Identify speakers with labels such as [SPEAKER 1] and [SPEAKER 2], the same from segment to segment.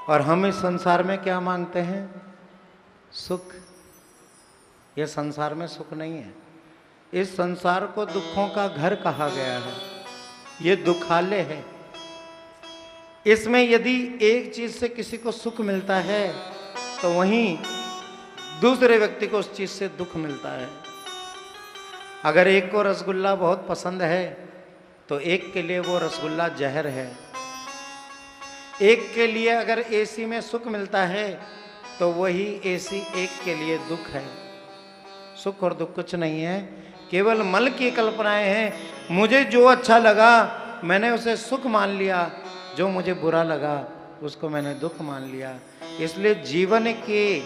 [SPEAKER 1] और हम इस संसार में क्या मांगते हैं? सुख। यह संसार में सुख नहीं है। इस संसार को दुखों का घर कहा गया है। ये दुखालय है। इसमें यदि एक चीज से किसी को सुख मिलता है तो वहीं दूसरे व्यक्ति को उस चीज से दुख मिलता है। अगर एक को रसगुल्ला बहुत पसंद है तो एक के लिए वो रसगुल्ला जहर है। एक के लिए अगर एसी में सुख मिलता है तो वही एसी एक के लिए दुख है। सुख और दुख कुछ नहीं है, केवल मन की कल्पनाएं हैं। मुझे जो अच्छा लगा मैंने उसे सुख मान लिया, जो मुझे बुरा लगा उसको मैंने दुख मान लिया। इसलिए जीवन के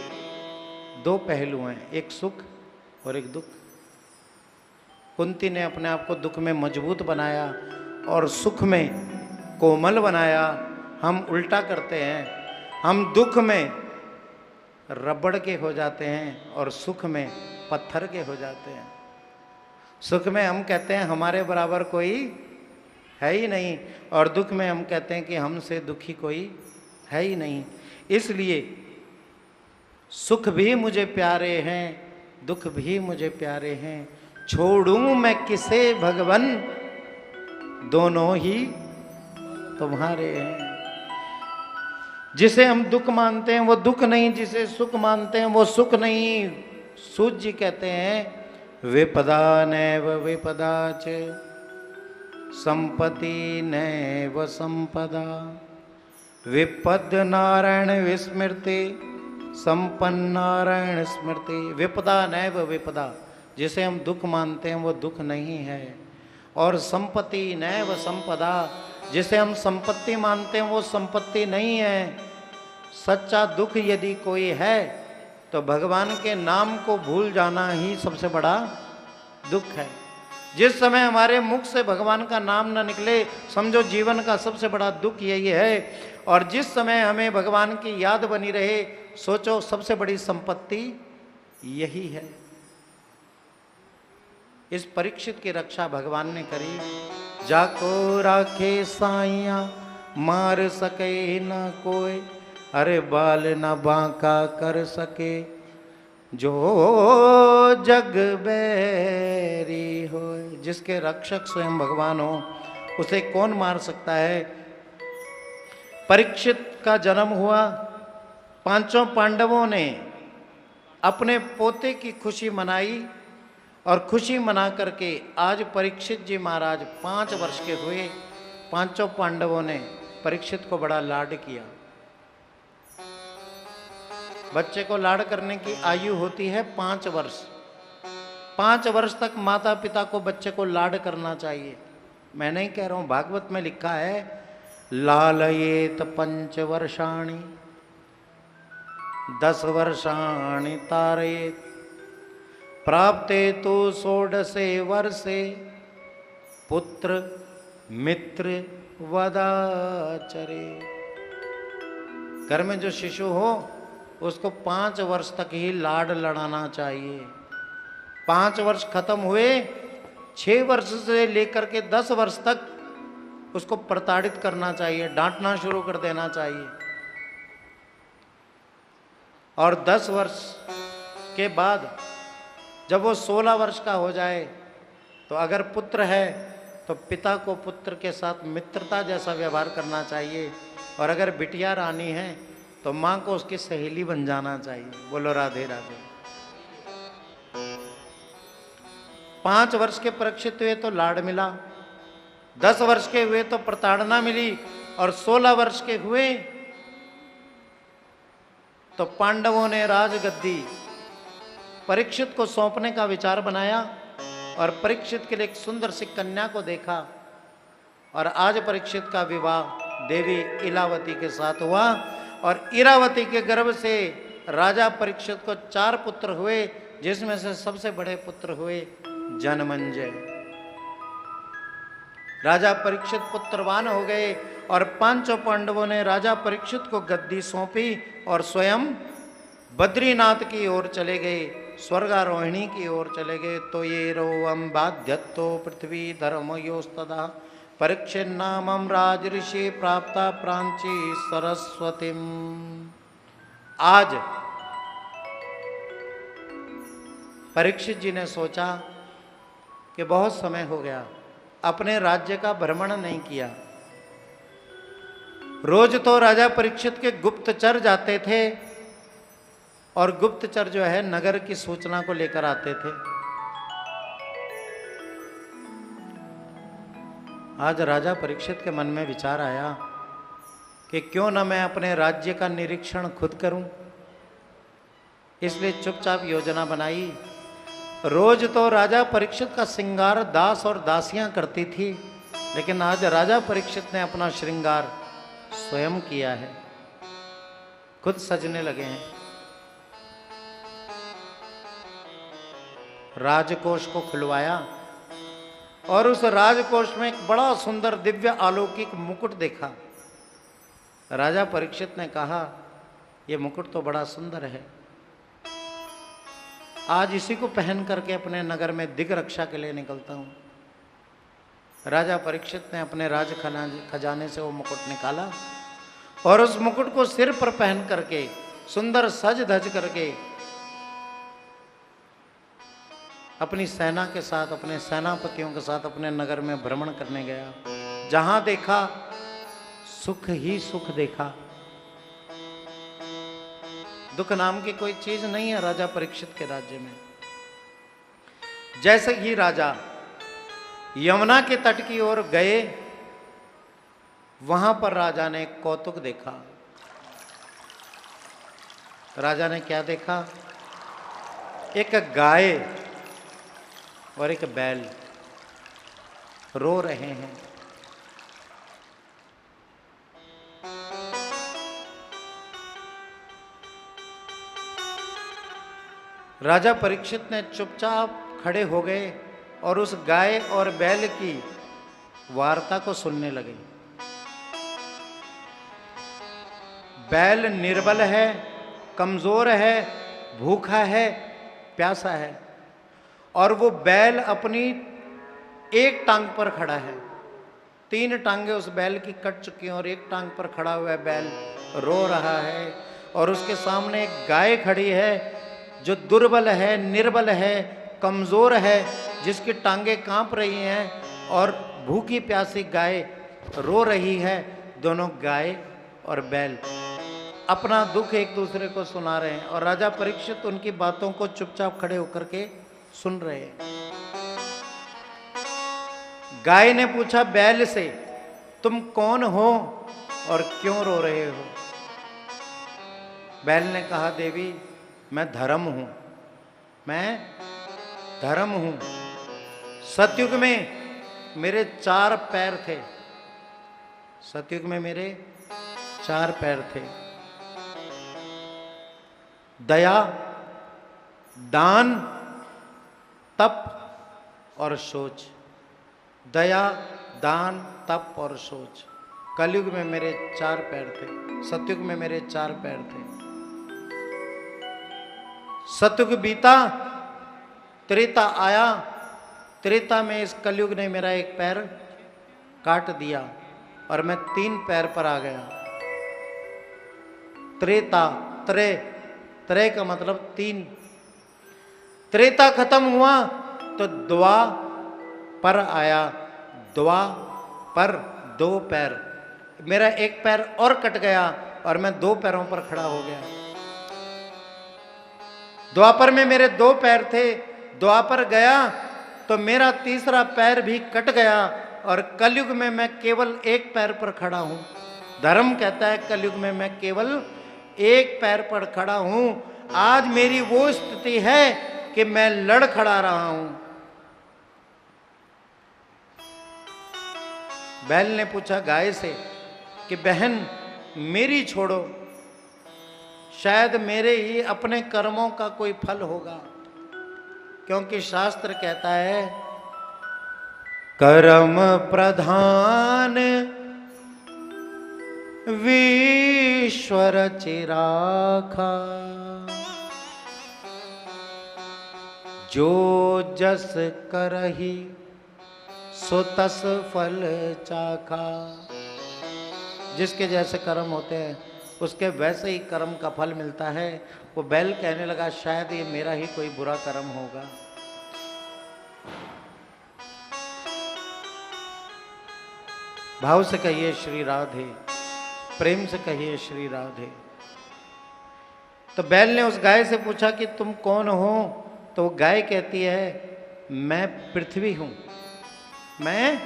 [SPEAKER 1] दो पहलू हैं, एक सुख और एक दुख। कुंती ने अपने आप को दुख में मजबूत बनाया और सुख में कोमल बनाया। हम उल्टा करते हैं, हम दुख में रबड़ के हो जाते हैं और सुख में पत्थर के हो जाते हैं। सुख में हम कहते हैं हमारे बराबर कोई है ही नहीं, और दुख में हम कहते हैं कि हमसे दुखी कोई है ही नहीं। इसलिए सुख भी मुझे प्यारे हैं, दुख भी मुझे प्यारे हैं। छोड़ूं मैं किसे भगवन, दोनों ही तुम्हारे हैं। जिसे हम दुख मानते हैं वो दुख नहीं, जिसे सुख मानते हैं वो सुख नहीं। सूत जी कहते हैं विपदा नैव विपदा च संपत्ति नैव संपदा, विपद नारायण विस्मृति संपन्न नारायण स्मृति। विपदा नैव विपदा, जिसे हम दुख मानते हैं वो दुख नहीं है। और संपत्ति नैव संपदा, जिसे हम संपत्ति मानते हैं वो संपत्ति नहीं है। सच्चा दुख यदि कोई है तो भगवान के नाम को भूल जाना ही सबसे बड़ा दुख है। जिस समय हमारे मुख से भगवान का नाम न निकले, समझो जीवन का सबसे बड़ा दुख यही है। और जिस समय हमें भगवान की याद बनी रहे, सोचो सबसे बड़ी संपत्ति यही है। इस परीक्षित की रक्षा भगवान ने करी। जाको राखे साइया मार सके न कोई, अरे बाल न बांका कर सके जो जग बैरी हो। जिसके रक्षक स्वयं भगवान हो उसे कौन मार सकता है। परीक्षित का जन्म हुआ, पांचों पांडवों ने अपने पोते की खुशी मनाई और खुशी मना करके आज परीक्षित जी महाराज 5 वर्ष के हुए। पांचों पांडवों ने परीक्षित को बड़ा लाड किया। बच्चे को लाड करने की आयु होती है 5 वर्ष। 5 वर्ष तक माता पिता को बच्चे को लाड करना चाहिए। मैं नहीं कह रहा हूं, भागवत में लिखा है लालयेत 5 वर्षाणि 10 वर्षाणि तारयेत प्राप्ते तो 16 वर्षे पुत्र मित्र वदाचरे। घर में जो शिशु हो उसको 5 वर्ष तक ही लाड लड़ाना चाहिए। 5 वर्ष खत्म हुए, 6 वर्ष से लेकर के 10 वर्ष तक उसको प्रताड़ित करना चाहिए, डांटना शुरू कर देना चाहिए। और 10 वर्ष के बाद जब वो 16 वर्ष का हो जाए तो अगर पुत्र है तो पिता को पुत्र के साथ मित्रता जैसा व्यवहार करना चाहिए। और अगर बिटिया रानी है तो माँ को उसकी सहेली बन जाना चाहिए। बोलो राधे राधे। 5 वर्ष के परीक्षित हुए तो लाड मिला, 10 वर्ष के हुए तो प्रताड़ना मिली, और 16 वर्ष के हुए तो पांडवों ने राजगद्दी परीक्षित को सौंपने का विचार बनाया। और परीक्षित के लिए एक सुंदर सी कन्या को देखा। और आज परीक्षित का विवाह देवी इलावती के साथ हुआ। और इरावती के गर्भ से राजा परीक्षित को 4 पुत्र हुए, जिसमें से सबसे बड़े पुत्र हुए जनमेजय। राजा परीक्षित पुत्रवान हो गए और 5 पांडवों ने राजा परीक्षित को गद्दी सौंपी और स्वयं बद्रीनाथ की ओर चले गए, स्वर्गारोहिणी की ओर चले गए। तो ये रोवम बाध्यत्तो पृथ्वी धर्म योस्तदा परीक्षित नामम राजऋषि प्राप्ता प्रांची सरस्वतीम। आज परीक्षित जी ने सोचा कि बहुत समय हो गया, अपने राज्य का भ्रमण नहीं किया। रोज तो राजा परीक्षित के गुप्तचर जाते थे और गुप्तचर जो है नगर की सूचना को लेकर आते थे। आज राजा परीक्षित के मन में विचार आया कि क्यों न मैं अपने राज्य का निरीक्षण खुद करूं। इसलिए चुपचाप योजना बनाई। रोज तो राजा परीक्षित का श्रृंगार दास और दासियां करती थी, लेकिन आज राजा परीक्षित ने अपना श्रृंगार स्वयं किया है, खुद सजने लगे हैं। राजकोष को खुलवाया और उस राजकोष में एक बड़ा सुंदर दिव्य अलौकिक मुकुट देखा। राजा परीक्षित ने कहा, यह मुकुट तो बड़ा सुंदर है, आज इसी को पहन करके अपने नगर में दिग रक्षा के लिए निकलता हूं। राजा परीक्षित ने अपने राज खजाने से वो मुकुट निकाला और उस मुकुट को सिर पर पहन करके सुंदर सज धज करके अपनी सेना के साथ, अपने सेनापतियों के साथ अपने नगर में भ्रमण करने गया। जहां देखा सुख ही सुख देखा, दुख नाम की कोई चीज नहीं है राजा परीक्षित के राज्य में। जैसे ही राजा यमुना के तट की ओर गए, वहां पर राजा ने एक कौतुक देखा। राजा ने क्या देखा? एक गाय और एक बैल रो रहे हैं। राजा परीक्षित ने चुपचाप खड़े हो गए और उस गाय और बैल की वार्ता को सुनने लगे। बैल निर्बल है, कमजोर है, भूखा है, प्यासा है, और वो बैल अपनी एक टांग पर खड़ा है। 3 टांगे उस बैल की कट चुकी हैं और एक टांग पर खड़ा हुआ बैल रो रहा है। और उसके सामने एक गाय खड़ी है जो दुर्बल है, निर्बल है, कमजोर है, जिसकी टांगे कांप रही हैं और भूखी प्यासी गाय रो रही है। दोनों गाय और बैल अपना दुख एक दूसरे को सुना रहे हैं और राजा परीक्षित उनकी बातों को चुपचाप खड़े होकर के सुन रहे हैं। गाय ने पूछा बैल से, तुम कौन हो और क्यों रो रहे हो? बैल ने कहा, देवी मैं धर्म हूं, मैं धर्म हूं। सतयुग में मेरे 4 पैर थे, सतयुग में मेरे 4 पैर थे। दया, दान, तप और सोच। दया, दान, तप और सोच। कलयुग में मेरे 4 पैर थे, सतयुग में मेरे 4 पैर थे। सतयुग बीता, त्रेता आया, त्रेता में इस कलयुग ने मेरा 1 पैर काट दिया और मैं 3 पैर पर आ गया। त्रेता, त्रे का मतलब 3। त्रेता खत्म हुआ तो द्वा पर आया, द्वा पर 2 पैर। मेरा 1 पैर और कट गया और मैं 2 पैरों पर खड़ा हो गया। द्वापर में मेरे 2 पैर थे, द्वापर गया तो मेरा 3रा पैर भी कट गया और कलयुग में मैं केवल 1 पैर पर खड़ा हूं। धर्म कहता है कलयुग में मैं केवल 1 पैर पर खड़ा हूं। आज मेरी वो स्थिति है कि मैं लड़ खड़ा रहा हूं। बैल ने पूछा गाय से कि बहन मेरी छोड़ो, शायद मेरे ही अपने कर्मों का कोई फल होगा, क्योंकि शास्त्र कहता है कर्म प्रधान विश्वर चिराखा, जो जस करही सो तस फल चाखा। जिसके जैसे कर्म होते हैं उसके वैसे ही कर्म का फल मिलता है। वो बैल कहने लगा शायद ये मेरा ही कोई बुरा कर्म होगा। भाव से कहिए श्री राधे, प्रेम से कहिए श्री राधे। तो बैल ने उस गाय से पूछा कि तुम कौन हो? तो वो गाय कहती है मैं पृथ्वी हूं, मैं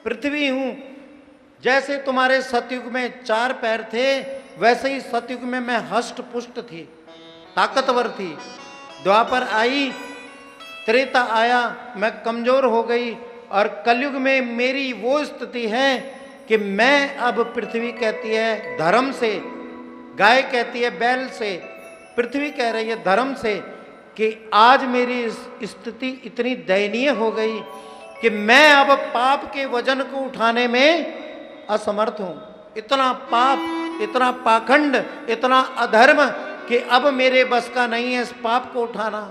[SPEAKER 1] पृथ्वी हूं। जैसे तुम्हारे सतयुग में 4 पैर थे वैसे ही सतयुग में मैं हष्ट पुष्ट थी, ताकतवर थी। द्वापर आई, त्रेता आया, मैं कमजोर हो गई। और कलयुग में मेरी वो स्थिति है कि मैं अब पृथ्वी कहती है धर्म से, गाय कहती है बैल से, पृथ्वी कह रही है धर्म से कि आज मेरी स्थिति इतनी दयनीय हो गई कि मैं अब पाप के वजन को उठाने में असमर्थ हूं। इतना पाप, इतना पाखंड, इतना अधर्म कि अब मेरे बस का नहीं है इस पाप को उठाना।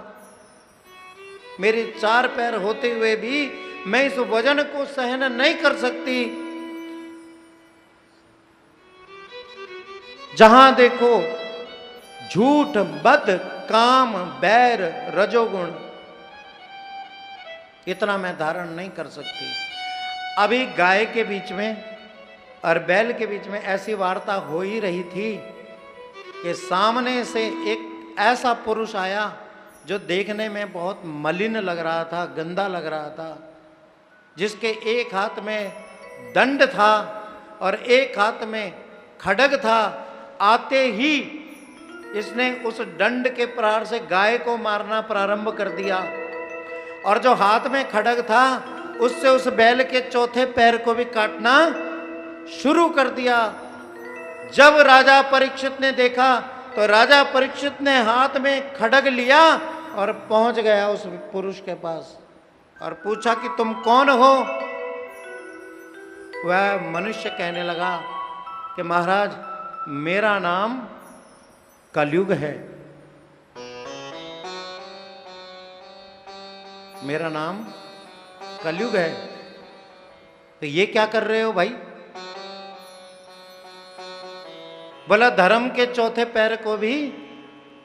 [SPEAKER 1] मेरे 4 पैर होते हुए भी मैं इस वजन को सहन नहीं कर सकती। जहां देखो झूठ, बद, काम, बैर, रजोगुण, इतना मैं धारण नहीं कर सकती। अभी गाय के बीच में और बैल के बीच में ऐसी वार्ता हो ही रही थी कि सामने से एक ऐसा पुरुष आया जो देखने में बहुत मलिन लग रहा था, गंदा लग रहा था, जिसके एक हाथ में दंड था और एक हाथ में खड्ग था। आते ही इसने उस दंड के प्रहार से गाय को मारना प्रारंभ कर दिया और जो हाथ में खड्ग था उससे उस बैल के चौथे पैर को भी काटना शुरू कर दिया। जब राजा परीक्षित ने देखा तो राजा परीक्षित ने हाथ में खड्ग लिया और पहुंच गया उस पुरुष के पास और पूछा कि तुम कौन हो? वह मनुष्य कहने लगा कि महाराज मेरा नाम कलयुग है, मेरा नाम कलयुग है। तो ये क्या कर रहे हो भाई? बोला धर्म के चौथे पैर को भी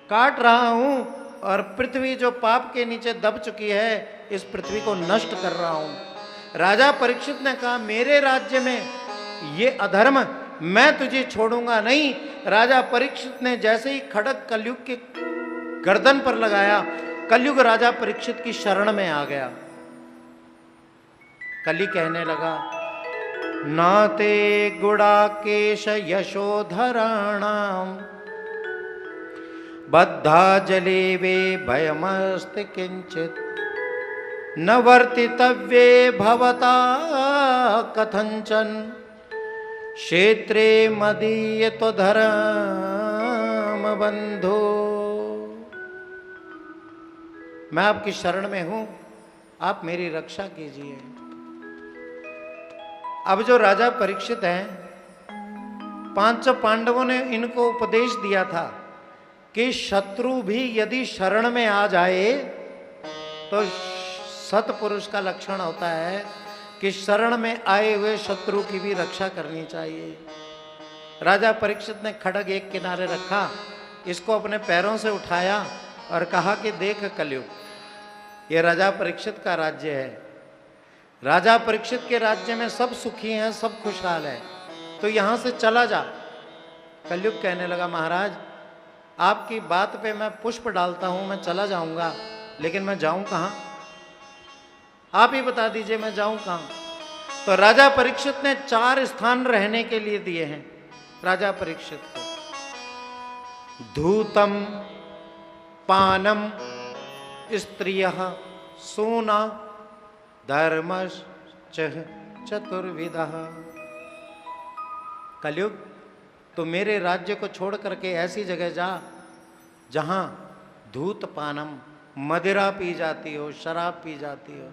[SPEAKER 1] काट रहा हूं और पृथ्वी जो पाप के नीचे दब चुकी है इस पृथ्वी को नष्ट कर रहा हूं। राजा परीक्षित ने कहा मेरे राज्य में ये अधर्म, मैं तुझे छोड़ूंगा नहीं। राजा परीक्षित ने जैसे ही खड्ग कलयुग के गर्दन पर लगाया, कलयुग राजा परीक्षित की शरण में आ गया। कली कहने लगा नाते गुड़ाकेश यशोधराणाम बद्धा जले वे भयमस्ति किंचित न वर्तितव्ये भवता कथंचन क्षेत्रे मदीय तो धर्म बंधो। मैं आपकी शरण में हूं, आप मेरी रक्षा कीजिए। अब जो राजा परीक्षित हैं, 5 पांडवों ने इनको उपदेश दिया था कि शत्रु भी यदि शरण में आ जाए तो सतपुरुष का लक्षण होता है कि शरण में आए हुए शत्रु की भी रक्षा करनी चाहिए। राजा परीक्षित ने खड्ग एक किनारे रखा, इसको अपने पैरों से उठाया और कहा कि देख कलयुग, ये राजा परीक्षित का राज्य है। राजा परीक्षित के राज्य में सब सुखी हैं, सब खुशहाल है, तो यहां से चला जा। कलयुग कहने लगा महाराज आपकी बात पे मैं पुष्प डालता हूं, मैं चला जाऊंगा, लेकिन मैं जाऊं कहां? आप ही बता दीजिए मैं जाऊं कहां? तो राजा परीक्षित ने 4 स्थान रहने के लिए दिए हैं राजा परीक्षित को। धूतम, पानम, स्त्रियः, सोना, धर्मश्च चतुर्विधः। कलयुग तो मेरे राज्य को छोड़ करके ऐसी जगह जा जहां धूत पानम, मदिरा पी जाती हो, शराब पी जाती हो।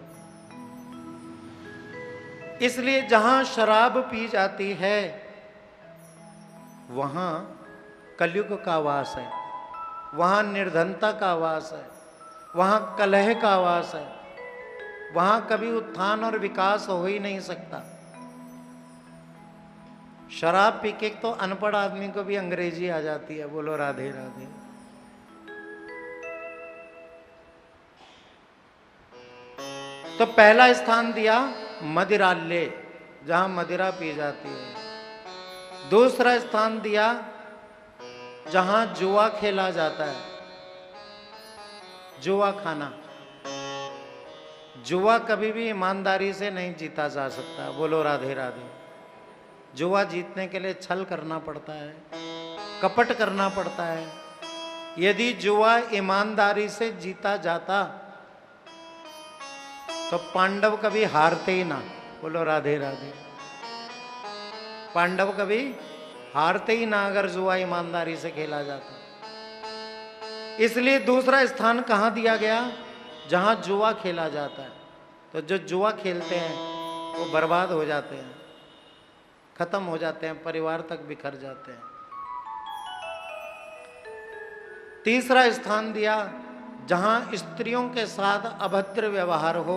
[SPEAKER 1] इसलिए जहां शराब पी जाती है वहां कलयुग का वास है, वहां निर्धनता का वास है, वहां कलह का वास है। वहां कभी उत्थान और विकास हो ही नहीं सकता। शराब पी के तो अनपढ़ आदमी को भी अंग्रेजी आ जाती है। बोलो राधे राधे। तो पहला स्थान दिया मदिरालय, जहां मदिरा पी जाती है। दूसरा स्थान दिया जहां जुआ खेला जाता है, जुआ खाना। जुआ कभी भी ईमानदारी से नहीं जीता जा सकता। बोलो राधे राधे। जुआ जीतने के लिए छल करना पड़ता है, कपट करना पड़ता है। यदि जुआ ईमानदारी से जीता जाता तो पांडव कभी हारते ही ना। बोलो राधे राधे। पांडव कभी हारते ही ना अगर जुआ ईमानदारी से खेला जाता। इसलिए दूसरा स्थान कहां दिया गया? जहां जुआ खेला जाता है। तो जो जुआ खेलते हैं वो बर्बाद हो जाते हैं, खत्म हो जाते हैं, परिवार तक बिखर जाते हैं। तीसरा स्थान दिया जहां स्त्रियों के साथ अभद्र व्यवहार हो,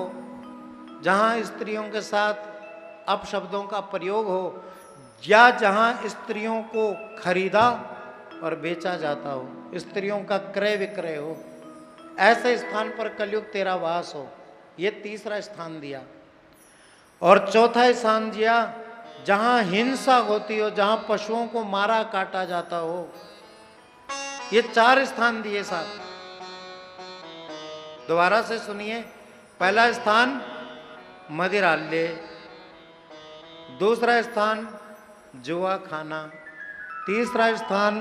[SPEAKER 1] जहां स्त्रियों के साथ अपशब्दों का प्रयोग हो, या जहां स्त्रियों को खरीदा और बेचा जाता हो, स्त्रियों का क्रय विक्रय हो, ऐसे स्थान पर कलयुग तेरा वास हो। ये तीसरा स्थान दिया। और चौथा स्थान दिया जहां हिंसा होती हो, जहां पशुओं को मारा काटा जाता हो। ये 4 स्थान दिए साहब। दोबारा से सुनिए। पहला स्थान मदिरालय, दूसरा स्थान जुआ खाना, तीसरा स्थान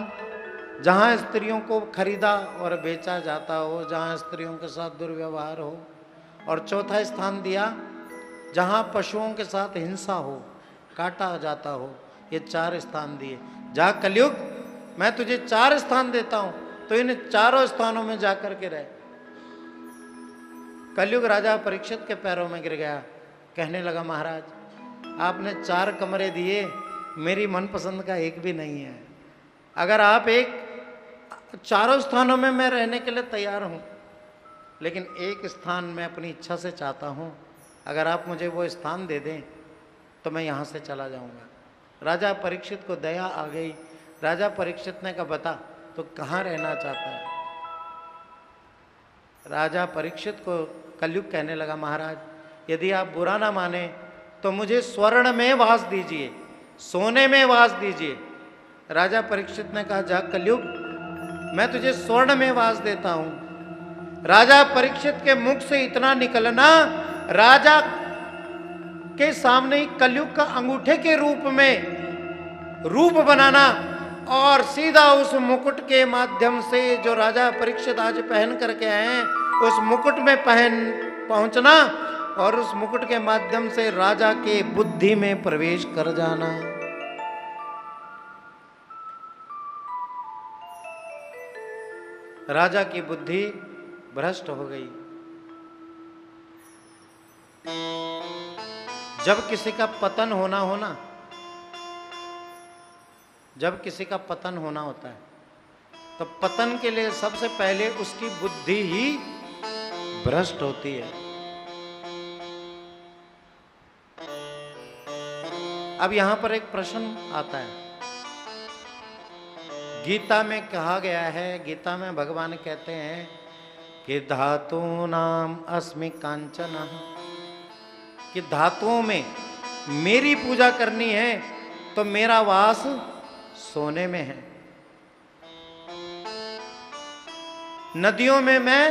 [SPEAKER 1] जहां स्त्रियों को खरीदा और बेचा जाता हो, जहां स्त्रियों के साथ दुर्व्यवहार हो, और चौथा स्थान दिया जहां पशुओं के साथ हिंसा हो, काटा जाता हो। ये 4 स्थान दिए। जा कलयुग, मैं तुझे 4 स्थान देता हूं, तो इन चारों स्थानों में जाकर के रहे। कलयुग राजा परीक्षित के पैरों में गिर गया, कहने लगा महाराज आपने 4 कमरे दिए, मेरी मनपसंद का एक भी नहीं है। अगर आप चारों स्थानों में मैं रहने के लिए तैयार हूं, लेकिन एक स्थान मैं अपनी इच्छा से चाहता हूं। अगर आप मुझे वो स्थान दे दें तो मैं यहां से चला जाऊंगा। राजा परीक्षित को दया आ गई। राजा परीक्षित ने कहा बता तो कहाँ रहना चाहता है? राजा परीक्षित को कलयुग कहने लगा महाराज यदि आप बुरा ना माने तो मुझे स्वर्ण में वास दीजिए, सोने में वास दीजिए। राजा परीक्षित ने कहा जा कलयुग, मैं तुझे स्वर्ण में वास देता हूं। राजा परीक्षित के मुख से इतना निकलना, राजा के सामने ही कलयुग का अंगूठे के रूप में रूप बनाना, और सीधा उस मुकुट के माध्यम से जो राजा परीक्षित आज पहन करके आए हैं, उस मुकुट में पहुंचना, और उस मुकुट के माध्यम से राजा के बुद्धि में प्रवेश कर जाना। राजा की बुद्धि भ्रष्ट हो गई। जब किसी का पतन होना हो ना, जब किसी का पतन होना होता है तो पतन के लिए सबसे पहले उसकी बुद्धि ही भ्रष्ट होती है। अब यहां पर एक प्रश्न आता है। गीता में कहा गया है, गीता में भगवान कहते हैं कि धातु नाम अस्मि कांचन, कि धातुओं में मेरी पूजा करनी है तो मेरा वास सोने में है। नदियों में मैं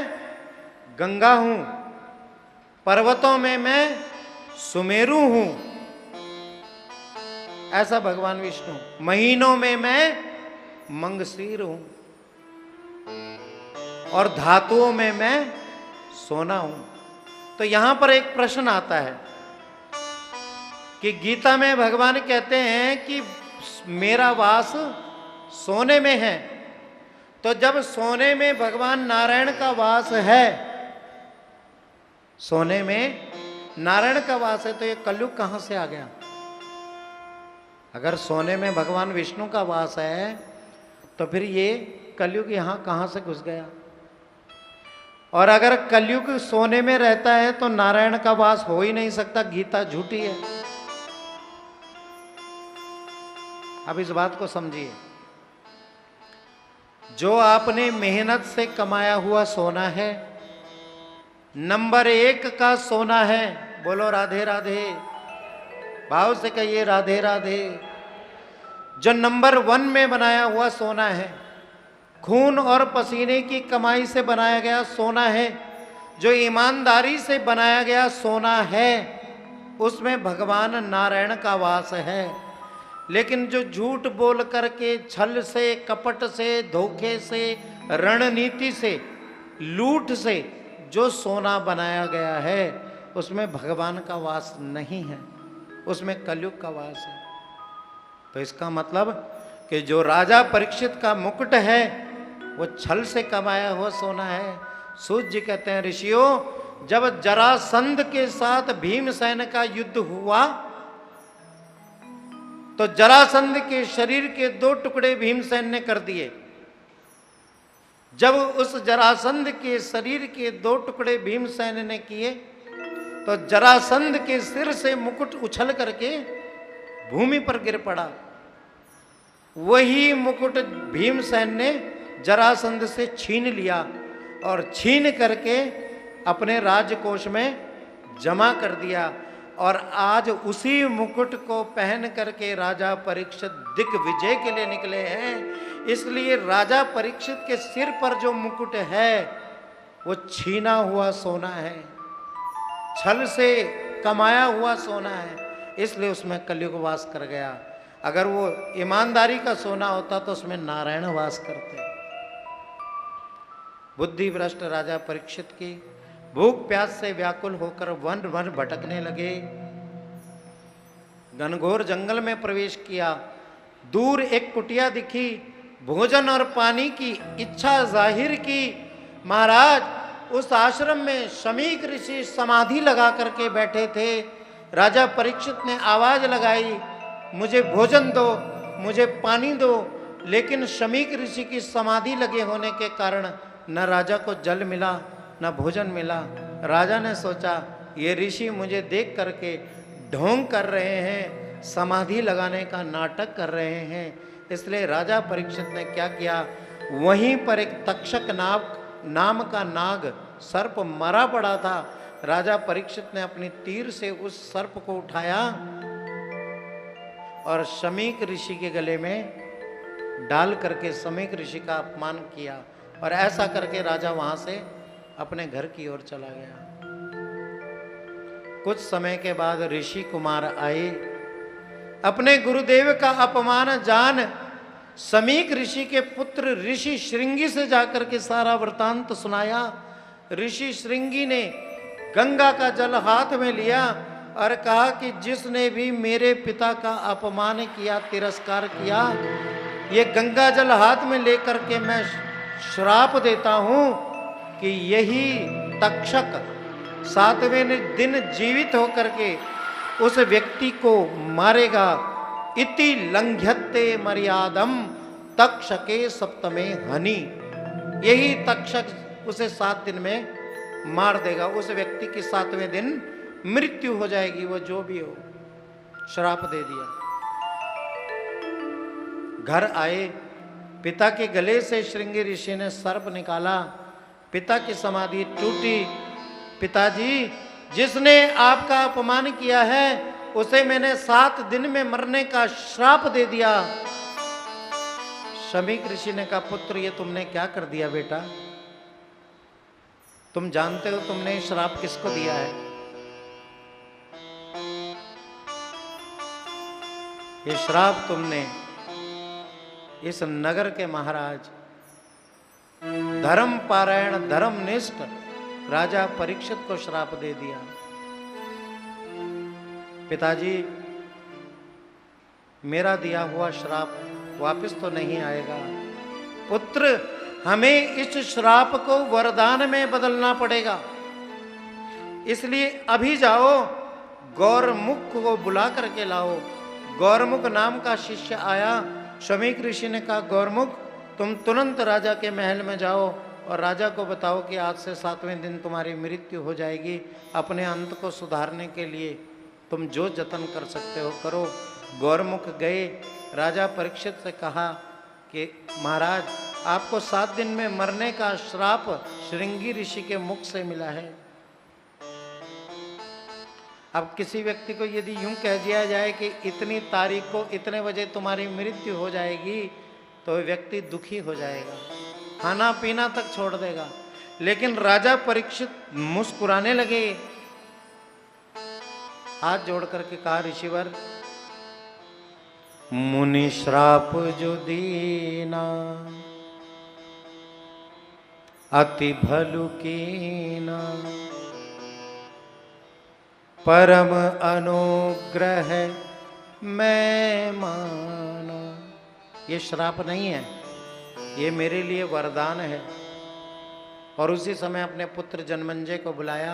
[SPEAKER 1] गंगा हूं, पर्वतों में मैं सुमेरु हूं, ऐसा भगवान विष्णु। महीनों में मैं मंगशीर हूं, और धातुओं में मैं सोना हूं। तो यहां पर एक प्रश्न आता है कि गीता में भगवान कहते हैं कि मेरा वास सोने में है, तो जब सोने में भगवान नारायण का वास है, सोने में नारायण का वास है, तो ये कलयुग कहां से आ गया? अगर सोने में भगवान विष्णु का वास है तो फिर ये कलयुग यहां कहां से घुस गया? और अगर कलयुग सोने में रहता है तो नारायण का वास हो ही नहीं सकता, गीता झूठी है। अब इस बात को समझिए, जो आपने मेहनत से कमाया हुआ सोना है, नंबर 1 का सोना है। बोलो राधे राधे, भाव से कहिए राधे राधे। जो नंबर 1 में बनाया हुआ सोना है, खून और पसीने की कमाई से बनाया गया सोना है, जो ईमानदारी से बनाया गया सोना है, उसमें भगवान नारायण का वास है। लेकिन जो झूठ बोल करके, छल से, कपट से, धोखे से, रणनीति से, लूट से जो सोना बनाया गया है, उसमें भगवान का वास नहीं है, उसमें कलयुग का वास है। तो इसका मतलब कि जो राजा परीक्षित का मुकुट है वो छल से कमाया हुआ सोना है। सूत जी कहते हैं, ऋषियों, जब जरासंध के साथ भीमसेन का युद्ध हुआ तो जरासंध के शरीर के 2 टुकड़े भीमसेन ने कर दिए। जब उस जरासंध के शरीर के 2 टुकड़े भीमसेन ने किए तो जरासंध के सिर से मुकुट उछल करके भूमि पर गिर पड़ा। वही मुकुट भीमसेन ने जरासंध से छीन लिया और छीन करके अपने राजकोष में जमा कर दिया। और आज उसी मुकुट को पहन करके राजा परीक्षित दिग्विजय के लिए निकले हैं। इसलिए राजा परीक्षित के सिर पर जो मुकुट है वो छीना हुआ सोना है, छल से कमाया हुआ सोना है, इसलिए उसमें कलयुग वास कर गया। अगर वो ईमानदारी का सोना होता तो उसमें नारायण वास करते। बुद्धि भ्रष्ट राजा परीक्षित की भूख प्यास से व्याकुल होकर वन वन भटकने लगे। घनघोर जंगल में प्रवेश किया। दूर एक कुटिया दिखी, भोजन और पानी की इच्छा जाहिर की। महाराज, उस आश्रम में शमीक ऋषि समाधि लगा करके बैठे थे। राजा परीक्षित ने आवाज लगाई, मुझे भोजन दो, मुझे पानी दो। लेकिन शमीक ऋषि की समाधि लगे होने के कारण न राजा को जल मिला न भोजन मिला। राजा ने सोचा ये ऋषि मुझे देख करके ढोंग कर रहे हैं, समाधि लगाने का नाटक कर रहे हैं। इसलिए राजा परीक्षित ने क्या किया, वहीं पर एक तक्षक नाम का नाग सर्प मरा पड़ा था। राजा परीक्षित ने अपनी तीर से उस सर्प को उठाया और शमीक ऋषि के गले में डाल करके शमीक ऋषि का अपमान किया। और ऐसा करके राजा वहां से अपने घर की ओर चला गया। कुछ समय के बाद ऋषि कुमार आए। अपने गुरुदेव का अपमान जान शमीक ऋषि के पुत्र ऋषि श्रृंगी से जाकर के सारा वृतांत सुनाया। ऋषि श्रृंगी ने गंगा का जल हाथ में लिया और कहा कि जिसने भी मेरे पिता का अपमान किया, तिरस्कार किया, ये गंगा जल हाथ में लेकर के मैं श्राप देता हूं कि यही तक्षक 7वें दिन जीवित होकर के उस व्यक्ति को मारेगा। इति लंघ्यते मर्यादम तक्षके सप्तमे हनि। यही तक्षक उसे 7 दिन में मार देगा। उस व्यक्ति की 7वें दिन मृत्यु हो जाएगी, वो जो भी हो। श्राप दे दिया। घर आए, पिता के गले से श्रृंगी ऋषि ने सर्प निकाला। पिता की समाधि टूटी। पिताजी, जिसने आपका अपमान किया है उसे मैंने 7 दिन में मरने का श्राप दे दिया। शमीक ऋषि ने कहा, पुत्र ये तुमने क्या कर दिया बेटा? तुम जानते हो तुमने श्राप किसको दिया है? ये श्राप तुमने इस नगर के महाराज धर्म पारायण धर्मनिष्ठ राजा परीक्षित को श्राप दे दिया। पिताजी, मेरा दिया हुआ श्राप वापस तो नहीं आएगा। पुत्र, हमें इस श्राप को वरदान में बदलना पड़ेगा। इसलिए अभी जाओ, गौरमुख को बुला करके लाओ। गौरमुख नाम का शिष्य आया। शमीक ऋषि ने कहा, गौरमुख, तुम तुरंत राजा के महल में जाओ और राजा को बताओ कि आज से 7वें दिन तुम्हारी मृत्यु हो जाएगी। अपने अंत को सुधारने के लिए तुम जो जतन कर सकते हो करो। गौरमुख गए, राजा परीक्षित से कहा कि महाराज, आपको 7 दिन में मरने का श्राप श्रृंगी ऋषि के मुख से मिला है। अब किसी व्यक्ति को यदि यूं कह दिया जाए कि इतनी तारीख को इतने बजे तुम्हारी मृत्यु हो जाएगी, तो व्यक्ति दुखी हो जाएगा, खाना पीना तक छोड़ देगा। लेकिन राजा परीक्षित मुस्कुराने लगे, हाथ जोड़ करके कहा, ऋषिवर, मुनि श्राप जो दीना अति भलु कीना, परम अनुग्रह मैं माना। ये श्राप नहीं है, ये मेरे लिए वरदान है। और उसी समय अपने पुत्र जनमेजय को बुलाया,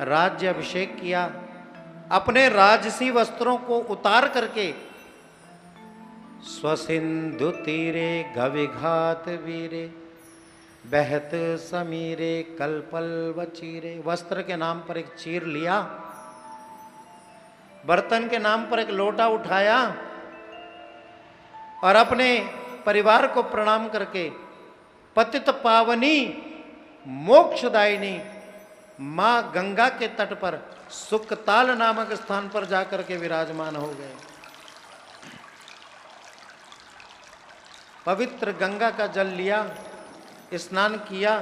[SPEAKER 1] राज्य अभिषेक किया, अपने राजसी वस्त्रों को उतार करके स्वसिंधु तीरे गविघात वीरे बहत समीरे कलपल वचीरे। वस्त्र के नाम पर एक चीर लिया, बर्तन के नाम पर एक लोटा उठाया और अपने परिवार को प्रणाम करके पतित पावनी मोक्षदायिनी मां गंगा के तट पर सुकताल नामक स्थान पर जाकर के विराजमान हो गए। पवित्र गंगा का जल लिया, स्नान किया,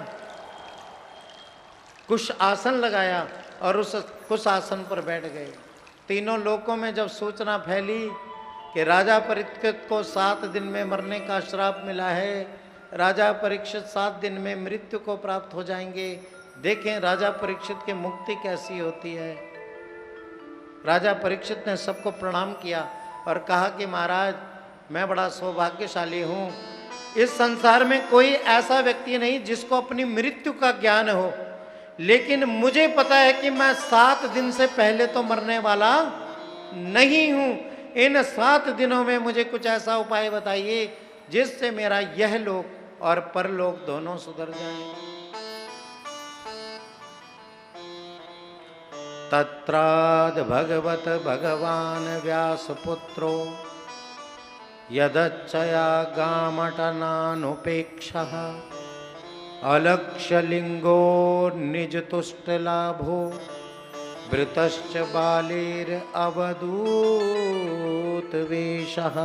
[SPEAKER 1] कुश आसन लगाया और उस कुश आसन पर बैठ गए। तीनों लोकों में जब सूचना फैली कि राजा परीक्षित को 7 दिन में मरने का श्राप मिला है, राजा परीक्षित 7 दिन में मृत्यु को प्राप्त हो जाएंगे, देखें राजा परीक्षित की मुक्ति कैसी होती है। राजा परीक्षित ने सबको प्रणाम किया और कहा कि महाराज, मैं बड़ा सौभाग्यशाली हूँ। इस संसार में कोई ऐसा व्यक्ति नहीं जिसको अपनी मृत्यु का ज्ञान हो, लेकिन मुझे पता है कि मैं 7 दिन से पहले तो मरने वाला नहीं हूँ। इन 7 दिनों में मुझे कुछ ऐसा उपाय बताइए जिससे मेरा यह लोक और परलोक दोनों सुधर जाएं। तत्राद भगवत भगवान व्यासपुत्रो यदच्चया गामटनानुपेक्षः अलक्ष्यलिंगो निजतुष्टलाभो वृतश्च बालेर अवधूत वेशः।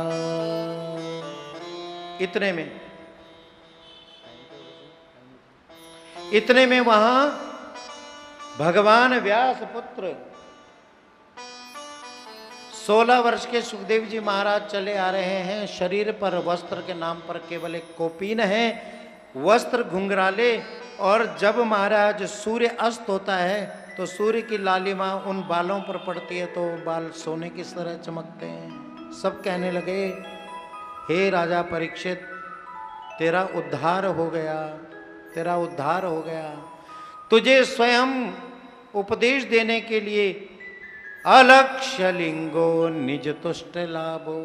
[SPEAKER 1] इतने में वहां भगवान व्यास पुत्र 16 वर्ष के सुखदेव जी महाराज चले आ रहे हैं। शरीर पर वस्त्र के नाम पर केवल एक कोपीन है, वस्त्र घुंघराले, और जब महाराज सूर्य अस्त होता है तो सूर्य की लालिमा उन बालों पर पड़ती है तो बाल सोने की तरह चमकते हैं। सब कहने लगे, हे राजा परीक्षित, तेरा उद्धार हो गया, तेरा उद्धार हो गया। तुझे स्वयं उपदेश देने के लिए अलक्ष्य लिंगो निज तुष्ट लाभो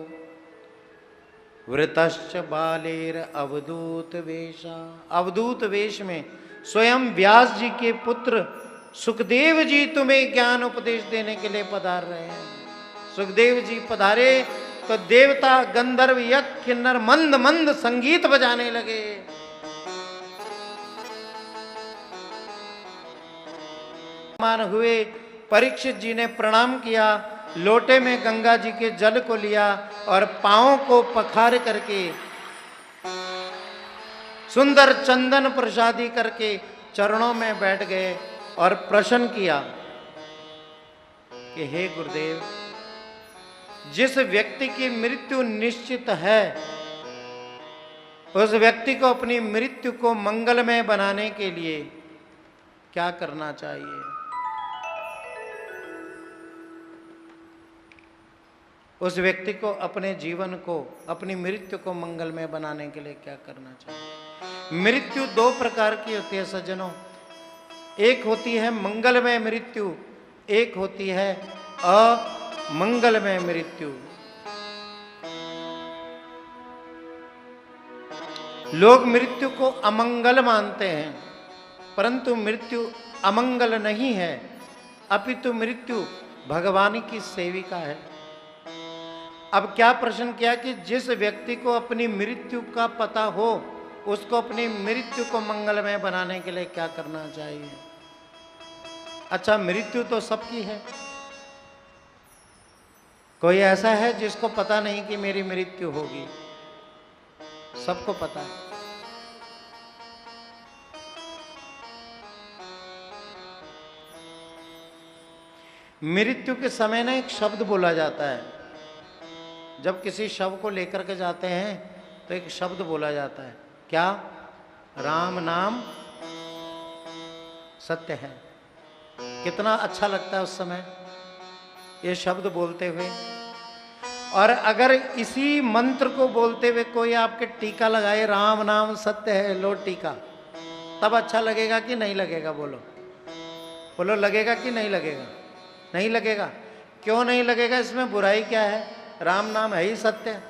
[SPEAKER 1] वृतश्च बालेर अवधूत वेशा। अवधूत वेश में स्वयं व्यास जी के पुत्र सुखदेव जी तुम्हें ज्ञान उपदेश देने के लिए पधार रहे हैं। सुखदेव जी पधारे तो देवता गंधर्व यक्ष किन्नर मंद मंद संगीत बजाने लगे। मान हुए, परीक्षित जी ने प्रणाम किया, लोटे में गंगा जी के जल को लिया और पांवों को पखार करके सुंदर चंदन प्रसादी करके चरणों में बैठ गए और प्रश्न किया कि हे गुरुदेव, जिस व्यक्ति की मृत्यु निश्चित है उस व्यक्ति को अपनी मृत्यु को मंगलमय बनाने के लिए क्या करना चाहिए? उस व्यक्ति को अपने जीवन को, अपनी मृत्यु को मंगलमय बनाने के लिए क्या करना चाहिए? मृत्यु 2 प्रकार की होती है सज्जनों। एक होती है मंगलमय मृत्यु, एक होती है अमंगलमय मृत्यु। लोग मृत्यु को अमंगल मानते हैं, परंतु मृत्यु अमंगल नहीं है, अपितु मृत्यु भगवान की सेविका है। अब क्या प्रश्न किया कि जिस व्यक्ति को अपनी मृत्यु का पता हो, उसको अपनी मृत्यु को मंगलमय बनाने के लिए क्या करना चाहिए? अच्छा, मृत्यु तो सबकी है। कोई ऐसा है जिसको पता नहीं कि मेरी मृत्यु होगी? सबको पता है। मृत्यु के समय ना एक शब्द बोला जाता है। जब किसी शव को लेकर के जाते हैं तो एक शब्द बोला जाता है, क्या? राम नाम सत्य है। कितना अच्छा लगता है उस समय ये शब्द बोलते हुए। और अगर इसी मंत्र को बोलते हुए कोई आपके टीका लगाए, राम नाम सत्य है, लो टीका, तब अच्छा लगेगा कि नहीं लगेगा? बोलो बोलो, लगेगा कि नहीं लगेगा? नहीं लगेगा। क्यों नहीं लगेगा? इसमें बुराई क्या है? राम नाम है ही सत्य।